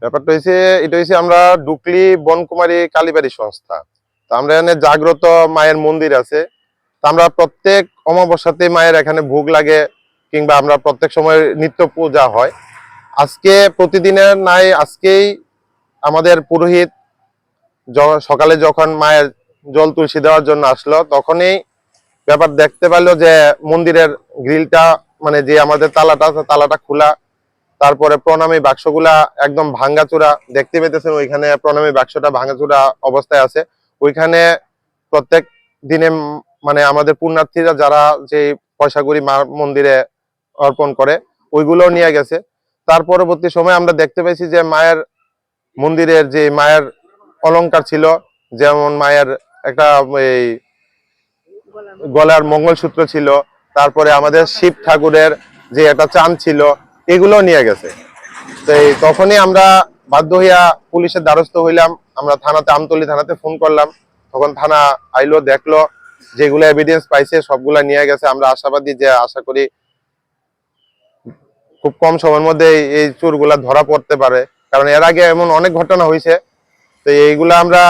ব্যাপারটা হয়েছে, এটা হয়েছে আমরা ডুকলি বনকুমারী কালীবাড়ি সংস্থা। তো আমরা এখানে জাগ্রত মায়ের মন্দির আছে। তো আমরা প্রত্যেক অমাবস্যাতে মায়ের এখানে ভোগ লাগে, কিংবা আমরা প্রত্যেক সময় নিত্য পূজা হয়। আজকে প্রতিদিনের নাই, আজকেই আমাদের পুরোহিত সকালে যখন মায়ের জল তুলসী দেওয়ার জন্য আসলো, তখনই ব্যাপার দেখতে পারলো যে মন্দিরের গ্রিলটা, মানে যে আমাদের তালাটা আছে, তালাটা খোলা। তারপরে প্রণামী বাক্সগুলা একদম ভাঙ্গাচোরা দেখতে পেতেছেন। ওইখানে প্রণামী বাক্সটা ভাঙ্গাচোরা অবস্থায় আছে। ওইখানে প্রত্যেক দিনে মানে আমাদের পুণ্যার্থীরা যারা যে পয়সা করি মা মন্দিরে অর্পণ করে, ওইগুলো নিয়ে গেছে। তার পরবর্তী সময় আমরা দেখতে পাইছি যে মায়ের মন্দিরের যে মায়ের অলংকার ছিল, যেমন মায়ের একটা এই গলার মঙ্গলসূত্র ছিল, তারপরে আমাদের শিব ঠাকুরের যে একটা চাঁদ ছিল, এগুলো নিয়ে গেছে। তো তখনই আমরা বাধ্য হইয়া পুলিশের দ্বারস্থ হইলাম। আমরা থানাতে, আমতলী থানাতে ফোন করলাম। তখন থানা আইলো, দেখলো, যেগুলো এভিডেন্স পাইছে সবগুলা নিয়ে গেছে। আমরা আশাবাদী যে আশা করি খুব কম সময়ের মধ্যে এই চোরগুলা ধরা পড়তে পারে, কারণ এর আগে এমন অনেক ঘটনা হয়েছে। তো এইগুলা আমরা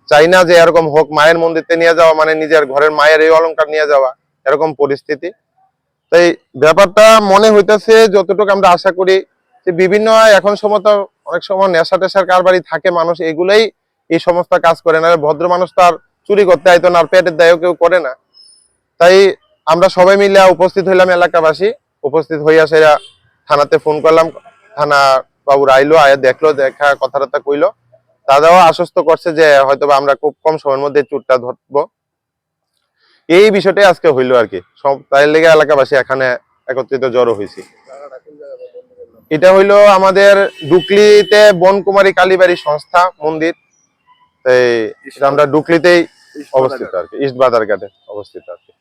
চাই না যে এরকম হোক। মায়ের মন্দিরতে নিয়ে যাওয়া মানে নিজের ঘরের মায়ের এই অলংকার নিয়ে যাওয়া, এরকম পরিস্থিতি। তাই ব্যাপারটা মনে হইতেছে, যতটুকু আমরা আশা করি যে বিভিন্ন এখন সময় তো অনেক সময় নেশা টেশার কারবারই থাকে মানুষ, এগুলোই এই সমস্ত কাজ করে না। ভদ্র মানুষ তো আর চুরি করতে আইতো না, আর পেটের দায়ও কেউ করে না। তাই আমরা সবাই মিলে উপস্থিত হইলাম, এলাকাবাসী উপস্থিত হইয়া সেরা থানাতে ফোন করলাম। থানা বাবুর আইলো, আয়া দেখলো, দেখা কথাবার্তা কইলো। দাদাও আশ্বস্ত করছে যে হয়তো আমরা খুব কম সময়ের মধ্যে চোরটা ধরবো। এই বিষয়টাই আজকে হইলো আর কি। সব তাই লেগে এলাকাবাসী এখানে একত্রিত জড়ো হয়েছি। এটা হইলো আমাদের ডুকলিতে বনকুমারী কালীবাড়ি সংস্থা মন্দির। আমরা ডুকলিতেই অবস্থিত আর কি, ইস্ট বাজার ঘাটে অবস্থিত আর কি।